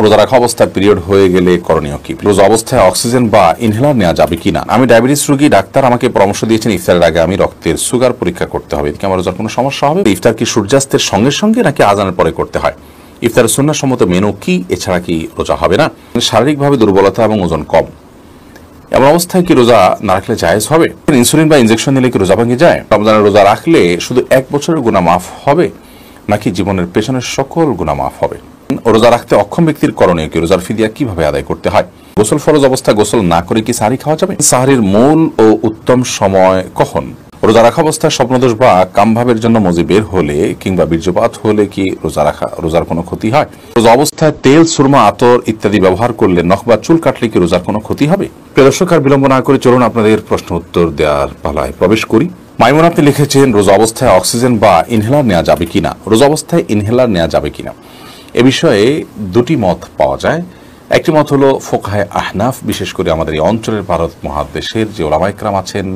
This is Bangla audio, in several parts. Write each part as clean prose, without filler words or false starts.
রোজা রাখা অবস্থায় পিরিয়ড হয়ে গেলে করণীয় কি? রোজা অবস্থায় অক্সিজেন বা ইনহেলার নেওয়া যাবে কিনা? আমি ডায়াবেটিস রোগী, ডাক্তার আমাকে পরামর্শ দিয়েছেন ইফতারের আগে আমি রক্তের সুগার পরীক্ষা করতে হবে। এদিকে আমার রোজার কোনো সমস্যা হবে? ইফতার কি সূর্যাস্তের সঙ্গে সঙ্গে নাকি আজানের পরে করতে হয়? ইফতারের সুন্নাহ সম্মত মেনু কি? এছাড়া কি রোজা হবে না? শারীরিকভাবে দুর্বলতা এবং ওজন কম, এমন অবস্থায় কি রোজা না রাখলে জায়েজ হবে? ইনসুলিন বা ইনজেকশন নিলে কি রোজা ভেঙে যায়? রমজানের রোজা রাখলে শুধু 1 বছরের গুনাহ মাফ হবে নাকি জীবনের পেছনের সকল গুনাহ মাফ হবে? রোজা রাখতে অক্ষম ব্যক্তির করণীয় কি? রোজার ফিদিয়া কিভাবে আদায় করতে হয়? গোসল ফরজ অবস্থায় গোসল না করে কি সাহরি খাওয়া যাবে? সাহরির মূল ও উত্তম সময় কখন? রোজা রাখা অবস্থায় স্বপ্নদোষ বা কামভাবের জন্য মজি বের হলে কিংবা বীর্যপাত হলে কি রোজার কোনো ক্ষতি হয়? রোজা অবস্থায় তেল, সুরমা, আতর ইত্যাদি ব্যবহার করলে নখ বা চুল কাটলে কি রোজার কোনো ক্ষতি হবে? প্রিয় দর্শক, আর বিলম্ব না করে চলুন আপনাদের প্রশ্ন উত্তর দেওয়ার পালায় প্রবেশ করি। মাইমুন আপনি লিখেছেন রোজা অবস্থায় অক্সিজেন বা ইনহেলার নেওয়া যাবে কিনা? রোজা অবস্থায় ইনহেলার নেওয়া যাবে কিনা এ বিষয়ে দুটি মত পাওয়া যায়। একটি মত হলো ফোকাহে আহনাফ, বিশেষ করে আমাদের এই অঞ্চলের ভারত মহাদেশের যে ওলামা ইকরাম আছেন,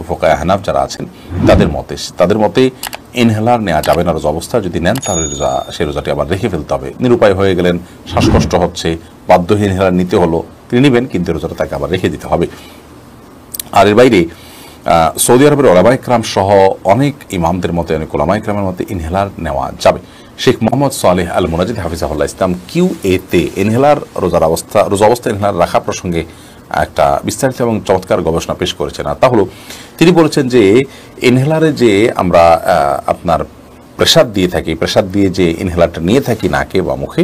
ফোকাহে আহনাফ যারা আছেন তাদের মতে ইনহেলার নেওয়া যাবে না রোজা অবস্থায়। যদি নেন তাহলে সেই রোজাটি আবার রেখে ফেলতে হবে। নিরুপায় হয়ে গেলেন, শ্বাসকষ্ট হচ্ছে, বাধ্য হয়ে ইনহেলার নিতে হলো, তিনি নেবেন, কিন্তু রোজাটা তাকে আবার রেখে দিতে হবে। আর এর বাইরে সৌদি আরবের ওলামা ইকরাম সহ অনেক ইমামদের মতে, অনেক ওলামা ইকরামের মতে ইনহেলার নেওয়া যাবে। শেখ মোহাম্মদ সালেহ আল মুনাজিদ হাফিজাহুল্লাহ ইসলাম QA-তে ইনহেলার রোজা অবস্থা ইনহেলার রাখা প্রসঙ্গে একটা বিস্তারিত এবং চমৎকার গবেষণা পেশ করেছেন। আর তা হলো, তিনি বলেছেন যে ইনহেলারে যে আমরা আপনার প্রেসার দিয়ে যে ইনহেলারটা নিয়ে থাকি নাকে বা মুখে,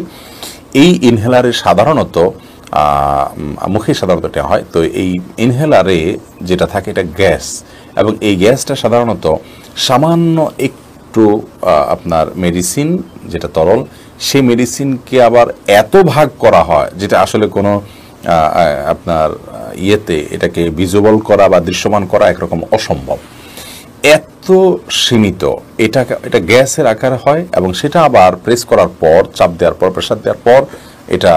এই ইনহেলারে সাধারণত মুখে সাধারণত এটা হয়। তো এই ইনহেলারে যেটা থাকে এটা গ্যাস, এবং এই গ্যাসটা সাধারণত সামান্য একটু আপনার মেডিসিন যেটা তরল, সেই মেডিসিনকে আবার এত ভাগ করা হয় যেটা আসলে কোনো আপনার এটাকে ভিজুয়াল করা বা দৃশ্যমান করা একরকম অসম্ভব। এত সীমিত এটা গ্যাসের আকারে হয়, এবং সেটা আবার প্রেস করার পর, চাপ দেওয়ার পর, প্রেসার দেওয়ার পর এটা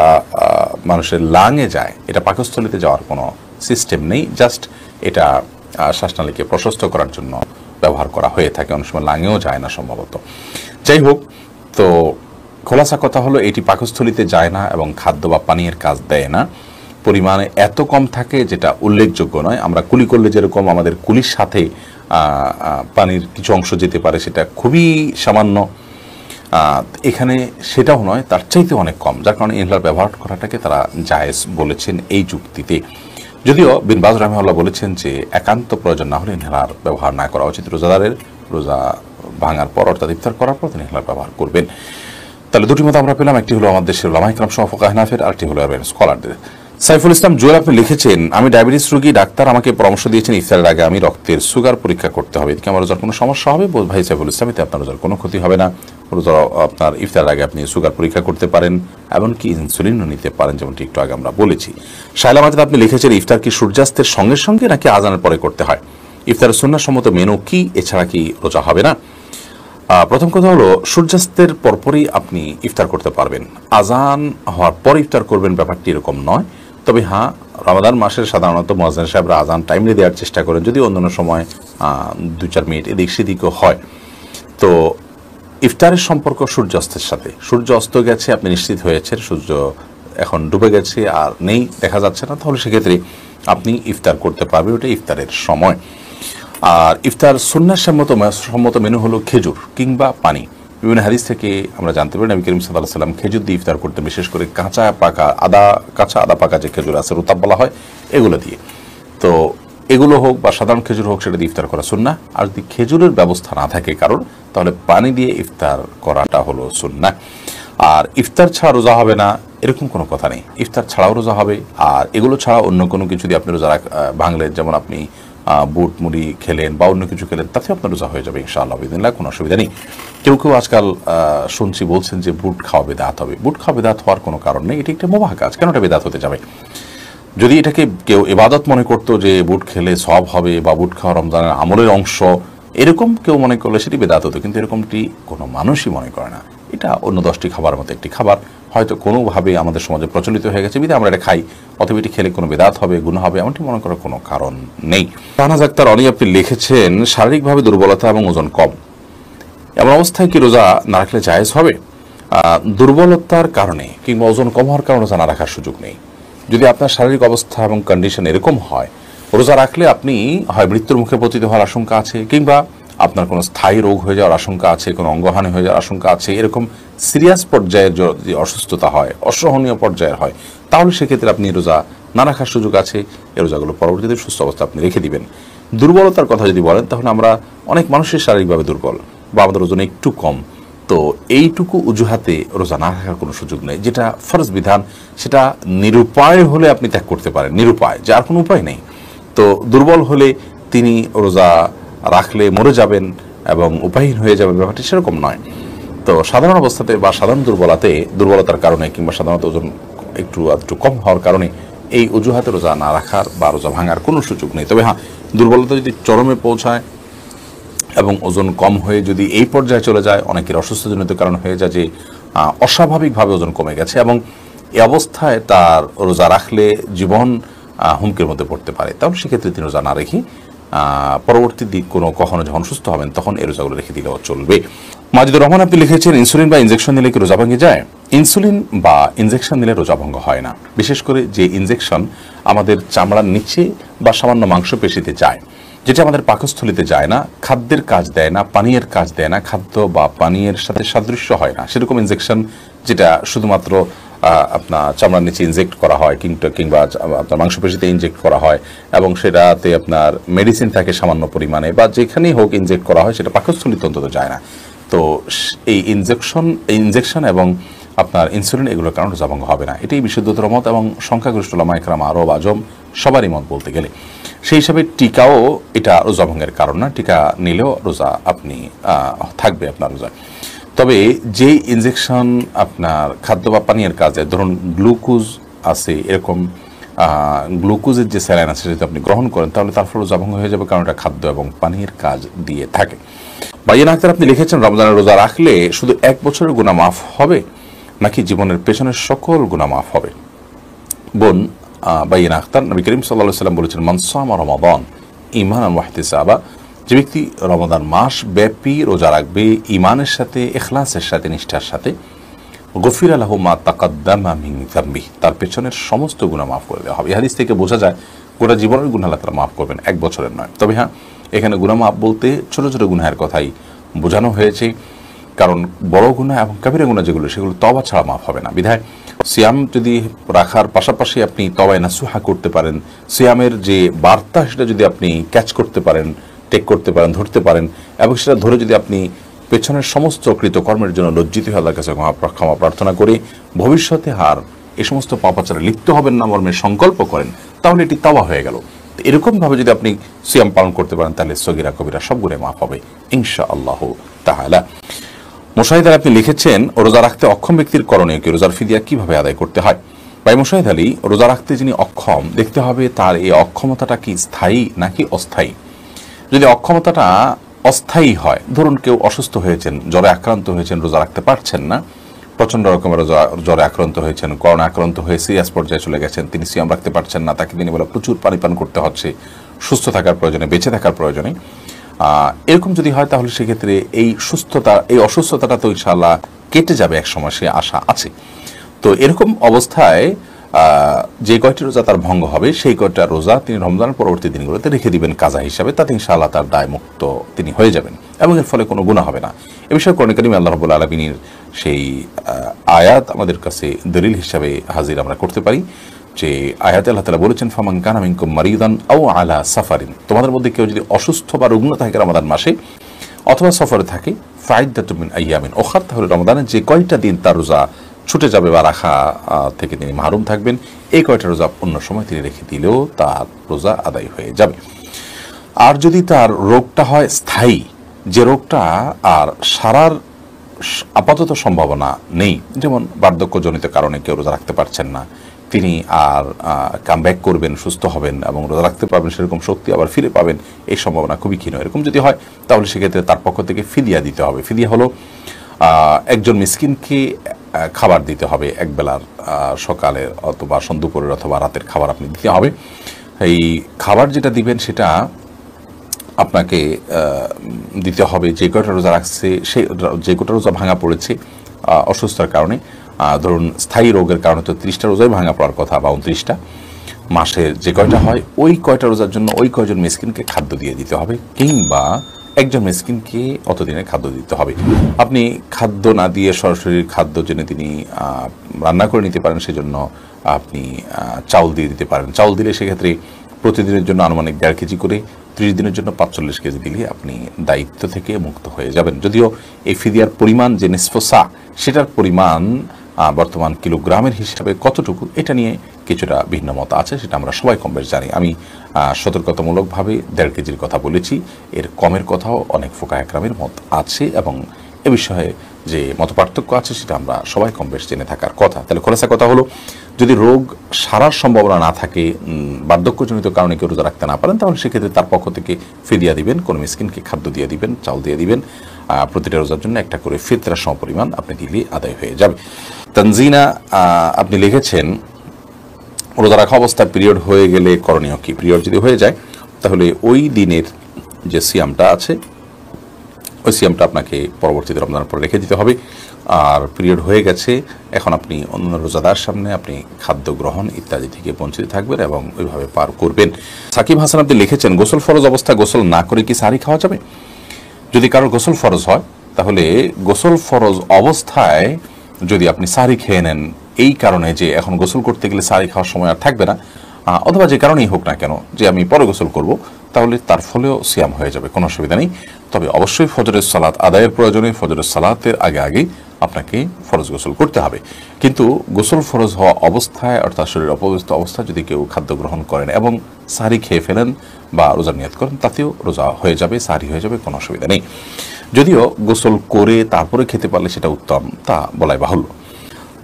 মানুষের লাংয়ে যায়। এটা পাকস্থলীতে যাওয়ার কোনো সিস্টেম নেই, জাস্ট এটা শ্বাসনালীকে প্রশস্ত করার জন্য ব্যবহার করা হয়ে থাকে। অনেক সময় লাঙেও যায় না সম্ভবত। যাই হোক, তো খোলাসা কথা হলো এটি পাকস্থলীতে যায় না এবং খাদ্য বা পানীয়ের কাজ দেয় না। পরিমাণে এত কম থাকে যেটা উল্লেখযোগ্য নয়। আমরা কুলি করলে যেরকম আমাদের কুলির সাথে পানির কিছু অংশ যেতে পারে, সেটা খুবই সামান্য, এখানে সেটাও নয়, তার চাইতে অনেক কম, যার কারণে ইনহেলার ব্যবহার করাটাকে তারা জায়েজ বলেছেন এই যুক্তিতে। যদিও বিন বাজ রাহিমাহুল্লাহ বলেছেন যে একান্ত প্রয়োজন না হলে ইনহেলার ব্যবহার না করা উচিত। রোজাদারের রোজা ভাঙার পর, অর্থাৎ ইফতার করার পর তিনি ইনহেলার ব্যবহার করবেন। তাহলে দুটি মত আমরা পেলাম, একটি হলো আমাদের দেশের ওলামা ইকরাম সহ ফোকাহে আহনাফের, আরেকটি হলো স্কলারদের। সাইফুল ইসলাম জুয়েল আপনি লিখেছেন আমি ডায়াবেটিস রোগী, ডাক্তার আমাকে পরামর্শ দিয়েছেন ইফতারের আগে আমি রক্তের সুগার পরীক্ষা করতে হবে। এদিকে আমার রোজার কোনো সমস্যা হবে? ভাই সাইফুল ইসলাম, এতে আপনার রোজার কোনো ক্ষতি হবে না। রোজা আপনার ইফতারের আগে আপনি সুগার পরীক্ষা করতে পারেন, এমনকি ইনসুলিনও নিতে পারেন, যেমনটি একটু আগে আমরা বলেছি। শাইলা মাজিদ আপনি লিখেছেন ইফতার কি সূর্যাস্তের সঙ্গে সঙ্গে নাকি আজানের পরে করতে হয়? ইফতারের সুন্নাহ সম্মত মেনু কি? এছাড়া কি রোজা হবে না? প্রথম কথা হলো, সূর্যাস্তের পরপরই আপনি ইফতার করতে পারবেন। আজান হওয়ার পর ইফতার করবেন ব্যাপারটি এরকম নয়। তবে হ্যাঁ, রমাদান মাসের সাধারণত মুয়াজ্জিন সাহেবরা আজান টাইমলি দেওয়ার চেষ্টা করেন, যদি অন্যান্য সময় 2-4 মিনিট এদিক সেদিকও হয়। তো ইফতারের সম্পর্ক সূর্যাস্তের সাথে। সূর্য অস্ত গেছে, আপনি নিশ্চিত হয়েছেন সূর্য এখন ডুবে গেছে আর নেই, দেখা যাচ্ছে না, তাহলে সেক্ষেত্রে আপনি ইফতার করতে পারবেন, ওটা ইফতারের সময়। আর ইফতার সুন্নাহ সম্মত মেনু হলো খেজুর কিংবা পানি। বিভিন্ন হাদিস থেকে আমরা জানতে পারি নবী করিম সাল্লাল্লাহু আলাইহি ওয়াসাল্লাম খেজুর দিয়ে ইফতার করতে, বিশেষ করে কাঁচা আদা পাকা যে খেজুর আছে, রুতাব বলা হয়, এগুলো দিয়ে। তো এগুলো হোক বা সাধারণ খেজুর হোক, সেটা দিয়ে ইফতার করা সুন্নাহ। আর যদি খেজুরের ব্যবস্থা না থাকে কারণ, তাহলে পানি দিয়ে ইফতার করাটা হলো সুন্নাহ। আর ইফতার ছাড়া রোজা হবে না এরকম কোনো কথা নেই, ইফতার ছাড়াও রোজা হবে। আর এগুলো ছাড়া অন্য কোনো কিছু দিয়ে আপনি রোজা ভাঙলেন, যেমন আপনি বুট মুড়ি খেলেন বা অন্য কিছু খেলেন, তাতে আপনার রোজা হয়ে যাবে ইনশাআল্লাহ বিদিনিল্লাহ, কোনো অসুবিধা নেই। কেউ আজকাল শুনছি বলছেন যে বুট খাওয়া বিদআত হবে। বুট খাওয়া বিদআত হওয়ার কোনো কারণ নেই, এটি একটা মুবাহ কাজ, কেন এটা বিদআত হতে যাবে? যদি এটাকে কেউ ইবাদত মনে করতো যে বুট খেলে সওয়াব হবে বা বুট খাওয়া রমজানের আমলের অংশ, এরকম কেউ মনে করলে সেটি বিদআত হতো, কিন্তু এরকমটি কোনো মানুষই মনে করে না। এটা অন্য 10টি খাবারের মতো একটি খাবার, হয়তো কোনোভাবে আমাদের সমাজে প্রচলিত হয়ে গেছে, বিধায় আমরা এটা খাই, অথবা এটি খেলে কোনো বিদআত হবে, গুনাহ হবে, এমনটি মনে করার কোনো কারণ নেই। শাহনাজ আক্তার অনি আপনি লিখেছেন শারীরিকভাবে দুর্বলতা এবং ওজন কম, এমন অবস্থায় কি রোজা না রাখলে জায়েজ হবে? দুর্বলতার কারণে কিংবা ওজন কম হওয়ার কারণে রোজা না রাখার সুযোগ নেই। যদি আপনার শারীরিক অবস্থা এবং কন্ডিশন এরকম হয়, রোজা রাখলে আপনি হয় মৃত্যুর মুখে পতিত হওয়ার আশঙ্কা আছে, কিংবা আপনার কোনো স্থায়ী রোগ হয়ে যাওয়ার আশঙ্কা আছে, কোনো অঙ্গহানি হয়ে যাওয়ার আশঙ্কা আছে, এরকম সিরিয়াস পর্যায়ের যদি অসুস্থতা হয়, অসহনীয় পর্যায়ের হয়, তাহলে সেক্ষেত্রে আপনি রোজা না রাখার সুযোগ আছে। এই রোজাগুলো পরবর্তীতে সুস্থ অবস্থা আপনি রেখে দিবেন। দুর্বলতার কথা যদি বলেন, তাহলে আমরা অনেক মানুষের শারীরিকভাবে দুর্বল বা আমাদের ওজন একটু কম, তো এইটুকু অজুহাতে রোজা না রাখার কোনো সুযোগ নেই। যেটা ফরজ বিধান সেটা নিরুপায় হলে আপনি ত্যাগ করতে পারেন, নিরুপায়, যার কোনো উপায় নেই। তো দুর্বল হলে তিনি রোজা রাখলে মরে যাবেন এবং উপায়হীন হয়ে যাবেন, ব্যাপারটি সেরকম নয়। তো সাধারণ অবস্থাতে বা সাধারণ দুর্বলতার কারণে কিংবা সাধারণত ওজন একটু কম হওয়ার কারণে এই অজুহাতে রোজা না রাখার বা রোজা ভাঙার কোনো সুযোগ নেই। তবে হ্যাঁ, দুর্বলতা যদি চরমে পৌঁছায় এবং ওজন কম হয়ে যদি এই পর্যায়ে চলে যায়, অনেকের অসুস্থজনিত কারণ হয়ে যায় যে অস্বাভাবিকভাবে ওজন কমে গেছে এবং এই অবস্থায় তার রোজা রাখলে জীবন হুমকির মধ্যে পড়তে পারে, তাহলে সেক্ষেত্রে তিনি রোজা না রেখে পরবর্তী দিক কখনো যখন সুস্থ হবেন তখন এই রোজাগুলো রেখে দিলেও চলবে। মাজিদুর রহমান আপনি লিখেছেন, ইনসুলিন বা ইনজেকশন নিলে কি রোজা ভেঙে যায়? ইনসুলিন বা ইনজেকশন নিলে রোজা ভঙ্গ হয় না। বিশেষ করে যে ইনজেকশন আমাদের চামড়ার নিচে বা সামান্য মাংসপেশিতে যায়, যেটা আমাদের পাকস্থলিতে যায় না, খাদ্যের কাজ দেয় না, পানীয়ের কাজ দেয় না, খাদ্য বা পানীয়ের সাথে সাদৃশ্য হয় না, সেরকম ইনজেকশন যেটা শুধুমাত্র আপনার চামড়ার নিচে ইনজেক্ট করা হয় কিংবা আপনার মাংসপেশিতে ইনজেক্ট করা হয় এবং সেটাতে আপনার মেডিসিন থাকে সামান্য পরিমাণে, বা যেখানেই হোক ইনজেক্ট করা হয়, সেটা পাকস্থলিতে অন্তত যায় না। তো এই ইনজেকশন এবং আপনার ইনসুলিন এগুলোর কারণে রোজা ভঙ্গ হবে না, এটাই বিশুদ্ধতর মত এবং সংখ্যাগরিষ্ঠ উলামা ইকরাম, আরব আজম সবারই মত বলতে গেলে। সেই হিসাবে টিকাও এটা রোজা ভঙ্গের কারণ না, টিকা নিলেও রোজা আপনি থাকবে আপনার রোজা। তবে যে ইনজেকশন আপনার খাদ্য বা পানীয়ের কাজে, ধরুন গ্লুকোজ আছে, এরকম গ্লুকোজের যে স্যালাইন আছে যদি আপনি গ্রহণ করেন, তাহলে তার ফলে রোজা ভঙ্গ হয়ে যাবে, কারণ এটা খাদ্য এবং পানীয়ের কাজ দিয়ে থাকে। বাইয়ান আক্তার আপনি লিখেছেন, রমজানের রোজা রাখলে শুধু 1 বছরের গুনাহ মাফ হবে নাকি জীবনের পেছনের সকল গুনাহ মাফ হবে? বোন বাইয়ান আক্তার, নবী করিম সাল্লাল্লাহু আলাইহি ওয়াসাল্লাম বলেছেন, মান সামা রমাদান ঈমানান ওয়া ইহতিসাবা, যে ব্যক্তি রমাদান মাস ব্যাপী রোজা রাখবে ঈমানের সাথে, ইখলাসের সাথে, নিষ্ঠার সাথে, গফিরা লাহু মা তাকাদ্দামা মিন যামবিহি, তার পেছনের সমস্ত গুনাহ মাফ করে দেওয়া হবে। এই হাদিস থেকে বোঝা যায় গোটা জীবনের গুনাহ আল্লাহ তাআলা মাফ করবেন, 1 বছরের নয়। তবে হ্যাঁ, এখানে গুনাহ মাফ বলতে ছোট ছোট গুনাহের কথাই বোঝানো হয়েছে, কারণ বড় গুনাহ এবং কাবিরা গুনাহ যেগুলো, সেগুলো তওবা ছাড়া মাফ হবে না। বিধায় সিয়াম যদি রাখার পাশাপাশি আপনি তওবায়ে নাসুহা করতে পারেন, সিয়ামের যে বার্তা সেটা যদি আপনি ক্যাচ করতে পারেন, টেক করতে পারেন, ধরতে পারেন, এবং সেটা ধরে যদি আপনি পেছনের সমস্ত কৃতকর্মের জন্য লজ্জিত হয়ে আল্লাহর কাছে ক্ষমা প্রার্থনা করে ভবিষ্যতে আর এই সমস্ত পাপাচারে লিপ্ত হবেন না মর্মে সংকল্প করেন, তাহলে এটি তাওবা হয়ে গেল। এরকমভাবে যদি আপনি সিয়াম পালন করতে পারেন, তাহলে সগীরা কবিরা সব গুনাহ মাফ হবে ইনশাআল্লাহ তাআলা। মুশাহিদ আলী আপনি লিখেছেন, রোজা রাখতে অক্ষম ব্যক্তির করণীয় কি? রোজার ফিদিয়া কিভাবে আদায় করতে হয়? ভাই মুশাহিদ আলী, রোজা রাখতে যিনি অক্ষম, দেখতে হবে তার এই অক্ষমতাটা কি স্থায়ী নাকি অস্থায়ী। যদি অক্ষমতাটা অস্থায়ী হয়, ধরুন কেউ অসুস্থ হয়েছেন, জ্বরে আক্রান্ত হয়েছেন, রোজা রাখতে পারছেন না, প্রচণ্ড রকমের জ্বরে আক্রান্ত হয়েছেন, করোনা আক্রান্ত হয়ে সিরিয়াস পর্যায়ে চলে গেছেন, তিনি সিয়াম রাখতে পারছেন না, তাকে তিনি বলে প্রচুর পানি পান করতে হচ্ছে সুস্থ থাকার প্রয়োজনে, বেঁচে থাকার প্রয়োজনে। এরকম যদি হয়, তাহলে সেক্ষেত্রে এই অসুস্থতাটা তো ইনশাআল্লাহ কেটে যাবে এক সময়, সে আশা আছে। তো এরকম অবস্থায় যে কয়টি রোজা তার ভঙ্গ হবে, সেই কয়টা রোজা তিনি রমজানের পরবর্তী দিনগুলোতে রেখে দিবেন কাজা হিসাবে, তাতে ইনশাআল্লাহ তার দায় মুক্ত তিনি হয়ে যাবেন এবং এর ফলে কোনো গুনাহ হবে না। এ বিষয়ে কোরআন কারীমে আল্লাহ রাব্বুল আলামিনের সেই আয়াত আমাদের কাছে দলিল হিসাবে হাজির আমরা করতে পারি, যে আয়াতে আল্লাহ তাআলা বলেছেন, ফামান কানা মিনকুম মারিদান আও আলা সাফারিন, তোমাদের মধ্যে কেউ যদি অসুস্থ বা রুগ্ন থাকে রমাদান মাসে অথবা সফরে থাকে, ফাইদ্দাতুম মিন আইয়ামিন উখার, তাহলে রমাদানের যে কয়টা দিন তার রোজা ছুটে যাবে বা রাখা থেকে তিনি মাহরুম থাকবেন, এই কয়টা রোজা অন্য সময় তিনি রেখে দিলেও তার রোজা আদায় হয়ে যাবে। আর যদি তার রোগটা হয় স্থায়ী, যে রোগটা আর সারার আপাতত সম্ভাবনা নেই, যেমন বার্ধক্যজনিত কারণে কেউ রোজা রাখতে পারছেন না, তিনি আর কামব্যাক করবেন, সুস্থ হবেন এবং রোজা রাখতে পারবেন, সেরকম শক্তি আবার ফিরে পাবেন, এই সম্ভাবনা খুবই ক্ষীণ। এরকম যদি হয়, তাহলে সেক্ষেত্রে তার পক্ষ থেকে ফিদিয়া দিতে হবে। ফিদিয়া হলো একজন মিসকিনকে খাবার দিতে হবে, এক বেলার সকালের অথবা দুপুরের অথবা রাতের খাবার আপনি দিতে হবে। এই খাবার যেটা দিবেন সেটা আপনাকে দিতে হবে যে কয়টা রোজা রাখছে, যে কয়টা রোজা ভাঙা পড়েছে অসুস্থতার কারণে, ধরুন স্থায়ী রোগের কারণে তো 30টা রোজাই ভাঙা পড়ার কথা বা 29টা, মাসের যে কয়টা হয় ওই কয়টা রোজার জন্য ওই কয়জন মিসকিনকে খাদ্য দিয়ে দিতে হবে, কিংবা একজন মিসকিনকে অতদিনের খাদ্য দিতে হবে। আপনি খাদ্য না দিয়ে সরাসরি খাদ্য জেনে তিনি রান্না করে নিতে পারেন, সেজন্য আপনি চাউল দিয়ে দিতে পারেন। চাউল দিলে সেক্ষেত্রে প্রতিদিনের জন্য আনুমানিক 1.5 কেজি করে 30 দিনের জন্য 45 কেজি দিলে আপনি দায়িত্ব থেকে মুক্ত হয়ে যাবেন। যদিও এই ফিদিয়ার পরিমাণ যে নিসফ সা, সেটার পরিমাণ বর্তমান কিলোগ্রামের হিসাবে কতটুকু, এটা নিয়ে কিছুটা ভিন্ন মত আছে, সেটা আমরা সবাই কম বেশ জানি। আমি সতর্কতামূলকভাবে 1.5 কেজির কথা বলেছি, এর কমের কথাও অনেক ফুকাহা একরামের মত আছে, এবং এ বিষয়ে যে মত পার্থক্য আছে সেটা আমরা সবাই কম বেশ জেনে থাকার কথা। তাহলে খোলাসা কথা হলো, যদি রোগ সারার সম্ভাবনা না থাকে, বার্ধক্যজনিত কারণে কেউ রোজা রাখতে না পারেন, তাহলে সেক্ষেত্রে তার পক্ষ থেকে ফিদিয়া দিবেন, কোনো মিসকিনকে খাদ্য দিয়ে দিবেন, চাউল দিয়ে দিবেন। প্রতিটা রোজার জন্য একটা করে ফিতরা সমপরিমাণ আপনি দিলে আদায় হয়ে যাবে। তানজিনা আপনি লিখেছেন, রোজা রাখা অবস্থায় পিরিয়ড হয়ে গেলে করণীয় কি? পিরিয়ড যদি হয়ে যায় তাহলে ওই দিনের যে সিয়ামটা আছে ওই সিয়ামটা আপনাকে পরবর্তীতে রমজানের পর রেখে দিতে হবে। আর পিরিয়ড হয়ে গেছে, এখন আপনি অন্য রোজাদার সামনে আপনি খাদ্য গ্রহণ ইত্যাদি থেকে বঞ্চিত থাকবেন এবং ওইভাবে পার করবেন। সাকিব হাসান আপনি লিখেছেন, গোসল ফরজ অবস্থায় গোসল না করে কি সাহরি খাওয়া যাবে? যদি কারোর গোসল ফরজ হয় তাহলে গোসল ফরজ অবস্থায় যদি আপনি সাহরি খেয়ে নেন, এই কারণে যে এখন গোসল করতে গেলে সাহরি খাওয়ার সময় আর থাকবে না, অথবা যে কারণেই হোক না কেন যে আমি পরে গোসল করব, তাহলে তার ফলেও সিয়াম হয়ে যাবে, কোনো অসুবিধা নেই। তবে অবশ্যই ফজরের সালাত আদায়ের প্রয়োজনে ফজরের সালাতের আগে আগেই আপনাকে ফরজ গোসল করতে হবে। কিন্তু গোসল ফরজ হওয়া অবস্থায়, অর্থাৎ শরীর অপবিত্র অবস্থায় যদি কেউ খাদ্য গ্রহণ করেন এবং সাহরি খেয়ে ফেলেন বা রোজার নিয়ত করেন, তাতেও রোজা হয়ে যাবে, সাহরি হয়ে যাবে, কোনো অসুবিধা নেই। যদিও গোসল করে তারপরে খেতে পারলে সেটা উত্তম, তা বলাই বাহুল্য।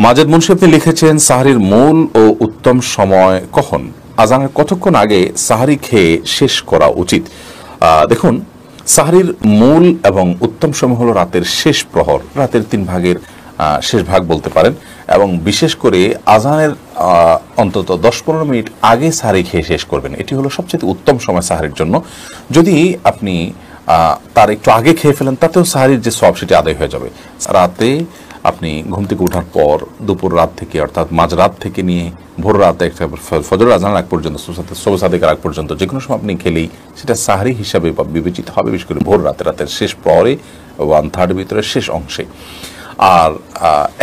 মাজেদ মুন্সি আপনি লিখেছেন, সাহরির মূল ও উত্তম সময় কখন? আজানের কতক্ষণ আগে সাহরি খেয়ে শেষ করা উচিত? দেখুন, সাহরির মূল এবং উত্তম সময় হলো রাতের শেষ প্রহর, রাতের 3 ভাগের শেষ ভাগ বলতে পারেন, এবং বিশেষ করে আজানের অন্তত 10-15 মিনিট আগে সাহরি খেয়ে শেষ করবেন। এটি হলো সবচেয়ে উত্তম সময় সাহরির জন্য। যদি আপনি তার একটু আগে খেয়ে ফেলেন, তাতেও সাহরির যে সওয়াব সেটি আদায় হয়ে যাবে। রাতে আপনি ঘুম থেকে ওঠার পর দুপুর রাত থেকে, অর্থাৎ মাঝরাত থেকে নিয়ে ভোর রাতে ফজর আজান আগ পর্যন্ত, সবে সাদেকের আগ পর্যন্ত যে কোনো সময় আপনি খেলেই সেটা সাহরি হিসাবে বিবেচিত হবে, বিশেষ করে ভোর রাতের শেষ প্রহরে 1/3 ভিতরে শেষ অংশে। আর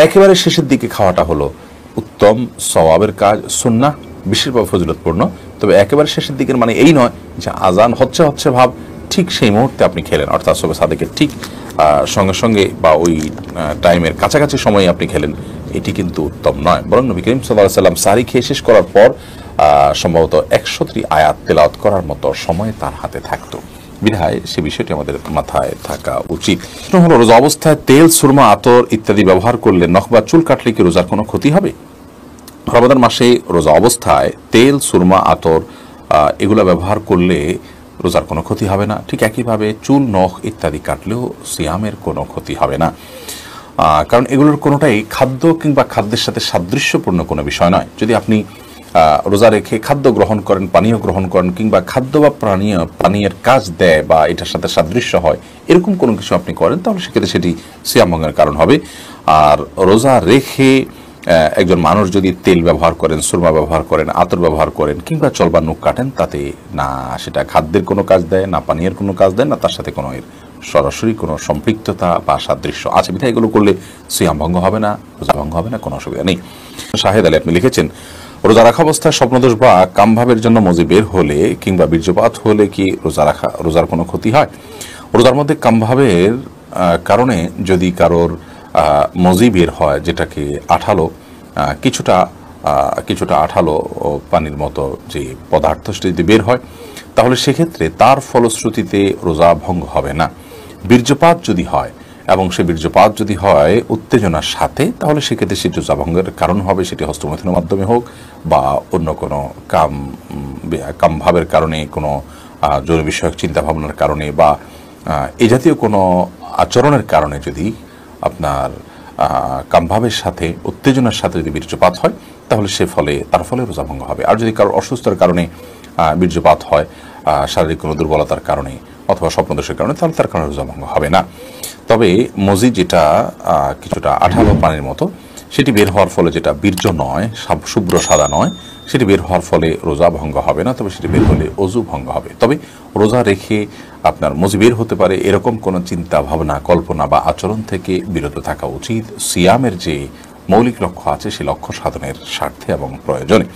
একেবারে শেষের দিকে খাওয়াটা হলো উত্তম সওয়াবের কাজ, সুন্নাহ, বিশেষভাবে ফজিলতপূর্ণ। তবে একেবারে শেষের দিকের মানে এই নয় যে আজান হচ্ছে ভাব ঠিক সেই মুহূর্তে আপনি খেলেন, অর্থাৎ সবে সাদেকের ঠিক সঙ্গে সঙ্গে বা ওই টাইমের কাছাকাছি সময়ে আপনি খেলেন, এটি কিন্তু উত্তম নয়। বরং নবী করিম সাল্লাল্লাহু আলাইহি ওয়াসাল্লাম সাহরি খেয়ে শেষ করার পর সম্ভবত 103 আয়াত তেলাওয়াত করার মতো সময় তার হাতে থাকতো, বিধায় সে বিষয়টি আমাদের মাথায় থাকা উচিত। হলো, রোজা অবস্থায় তেল, সুরমা, আতর ইত্যাদি ব্যবহার করলে নখ বা চুল কাটলে কি রোজার কোনো ক্ষতি হবে? রমাদান মাসে রোজা অবস্থায় তেল, সুরমা, আতর এগুলো ব্যবহার করলে রোজার কোনো ক্ষতি হবে না। ঠিক একইভাবে চুল, নখ ইত্যাদি কাটলেও সিয়ামের কোনো ক্ষতি হবে না, কারণ এগুলোর কোনোটাই খাদ্য কিংবা খাদ্যের সাথে সাদৃশ্যপূর্ণ কোনো বিষয় নয়। যদি আপনি রোজা রেখে খাদ্য গ্রহণ করেন, পানীয় গ্রহণ করেন, কিংবা খাদ্য বা পানীয়ের কাজ দেয় বা এটার সাথে সাদৃশ্য হয়, এরকম কোনো কিছু আপনি করেন, তাহলে সেক্ষেত্রে সেটি সিয়াম ভঙ্গের কারণ হবে। আর রোজা রেখে একজন মানুষ যদি তেল ব্যবহার করেন, সুরমা ব্যবহার করেন, আতর ব্যবহার করেন, কিংবা চল বা নখ কাটেন, তাতে না সেটা খাদ্যের কোনো কাজ দেয়, না পানীয়ের কোনো কাজ দেয়, না তার সাথে কোনো এর সরাসরি কোনো সম্পৃক্ততা বা সাদৃশ্য আছে, বিধায় এগুলো করলে সিয়াম ভঙ্গ হবে না, রোজা ভঙ্গ হবে না, কোনো অসুবিধা নেই। শাহেদ আলী আপনি লিখেছেন, রোজা রাখা অবস্থায় স্বপ্নদোষ বা কামভাবের জন্য মজি বের হলে কিংবা বীর্যপাত হলে কি রোজার কোনো ক্ষতি হয়? রোজার মধ্যে কামভাবের কারণে যদি কারোর মজি বের হয়, যেটাকে আঠালো কিছুটা আঠালো পানির মতো যে পদার্থ সেটা যদি বের হয়, তাহলে সেক্ষেত্রে তার ফলশ্রুতিতে রোজা ভঙ্গ হবে না। বীর্যপাত যদি হয় এবং সে বীর্যপাত যদি হয় উত্তেজনার সাথে, তাহলে সেক্ষেত্রে সে রোজা ভঙ্গের কারণ হবে, সেটি হস্তমৈথুনের মাধ্যমে হোক বা অন্য কোনো কামভাবের কারণে, কোনো যৌন বিষয়ক চিন্তাভাবনার কারণে বা এই জাতীয় কোনো আচরণের কারণে যদি আপনার কামভাবের সাথে, উত্তেজনার সাথে যদি বীর্যপাত হয়, তাহলে তার ফলে রোজা ভঙ্গ হবে। আর যদি কারোর অসুস্থতার কারণে বীর্যপাত হয়, শারীরিক কোনো দুর্বলতার কারণে অথবা স্বপ্নদোষের কারণে, তাহলে তার কারণে রোজা ভঙ্গ হবে না। তবে মজি যেটা কিছুটা আঠালো পানির মতো, সেটি বের হওয়ার ফলে যেটা বীর্য নয়, শুভ্র সাদা নয়, সেটি বের হওয়ার ফলে রোজা ভঙ্গ হবে না, তবে সেটি বের হলে অজু ভঙ্গ হবে। তবে রোজা রেখে আপনার মজি বের হতে পারে এরকম কোনো চিন্তা ভাবনা, কল্পনা বা আচরণ থেকে বিরত থাকা উচিত সিয়ামের যে মৌলিক লক্ষ্য আছে সেই লক্ষ্য সাধনের স্বার্থে এবং প্রয়োজনে।